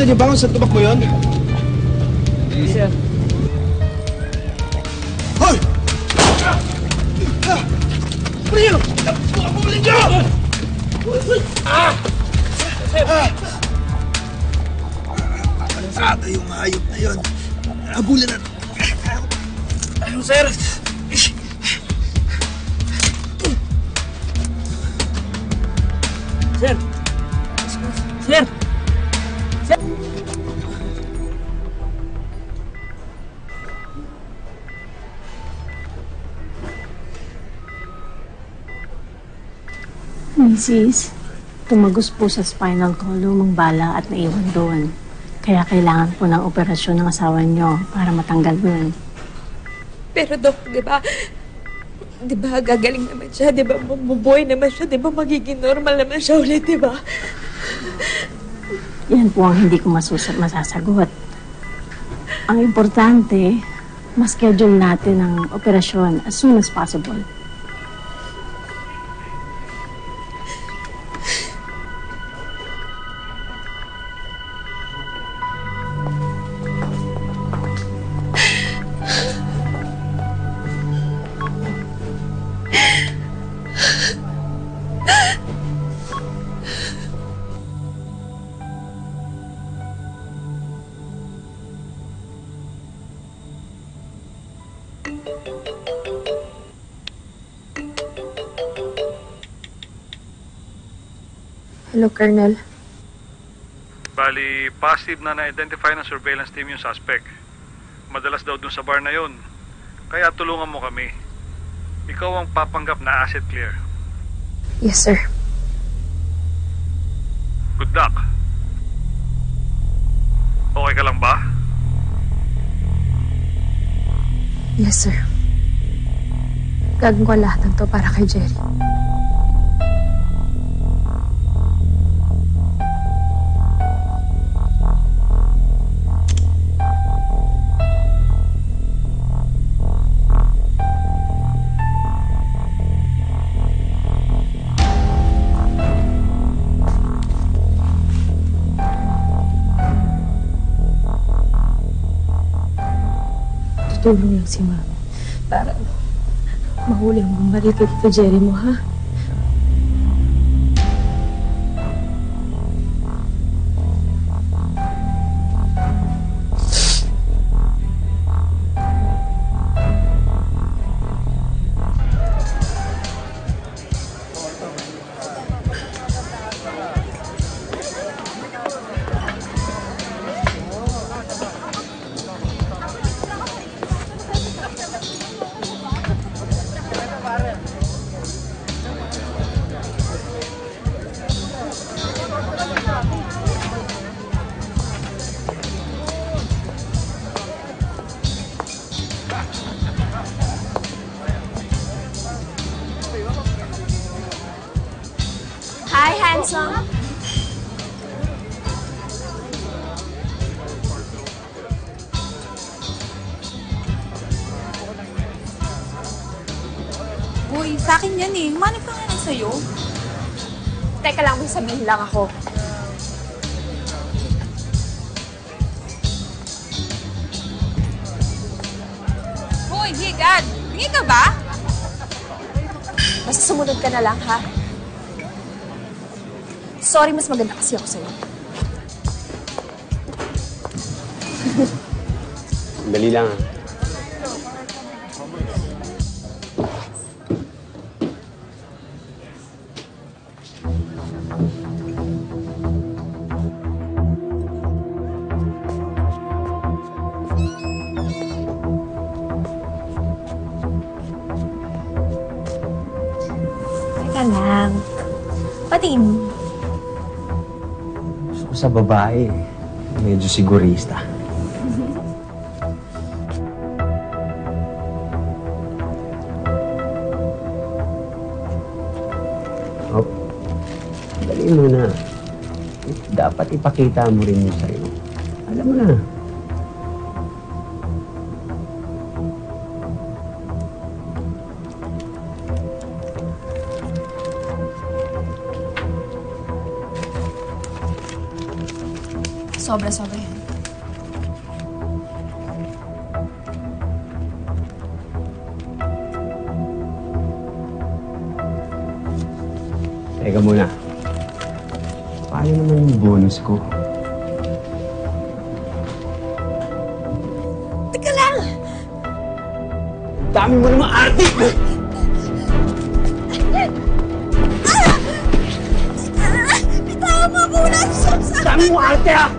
Nakita niyo ba kung saan tumakbo yun? Hindi, sir. Hoy! Bumalik! Bumalik niyo! Ata yung hayop na yun. Abulan na. Ano, sir? Sir! Sir! Sir! Mrs., tumagos po sa spinal column ang bala at naiwan doon. Kaya kailangan po ng operasyon ng asawa niyo para matanggal yun. Pero Dok, di ba gagaling naman siya, di ba mabubuhay naman siya, di ba magiging normal naman siya ulit, di ba? Yan po ang hindi ko masasagot. Ang importante, ma-schedule natin ang operasyon as soon as possible. Hello, Colonel. Bali, positive na na-identify ng surveillance team yung suspect. Madalas daw dun sa bar na yun. Kaya tulungan mo kami. Ikaw ang papanggap na asset clear. Yes, sir. Good luck. Okay ka lang ba? Yes, sir. Gagawin ko lahat ng to para kay Jerry. Tutulong lang si Mami para mahuli ang bumalik kay Jerry mo, ha? Hi, handsome. Uy, sa akin yan eh. Humanap ka nga lang sa'yo. Teka lang, may sabihin lang ako. Uy, Higad! Tingin ka ba? Basta sumunod ka na lang, ha? Sorry, mas maganda kasi ako sa'yo. Dali lang. Teka lang. Patiin mo. Gusto ko sa babae. Medyo sigurista. Oh, dali mo na. Dapat ipakita mo rin yung sa'yo. Alam mo na. Sobra-sobra yan. Teka muna. Paano naman yung bonus ko? Teka lang! Dami mo naman arte! Bitawan mo muna! Susan! Dami mo arte ah!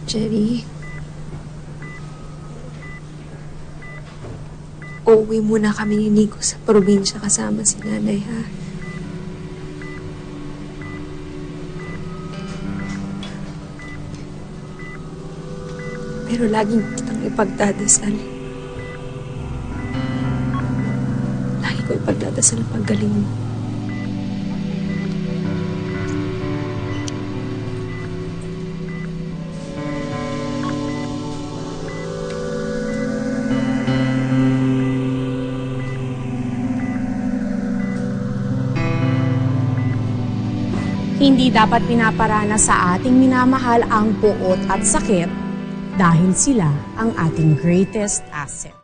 Jerry, uuwi muna kami ni Nico sa probinsya kasama si nanay, ha? Pero laging kitang ipagdadasal. Lagi ko ipagdadasal ang paggaling mo. Hindi dapat pinaparana sa ating minamahal ang puot at sakit dahil sila ang ating greatest asset.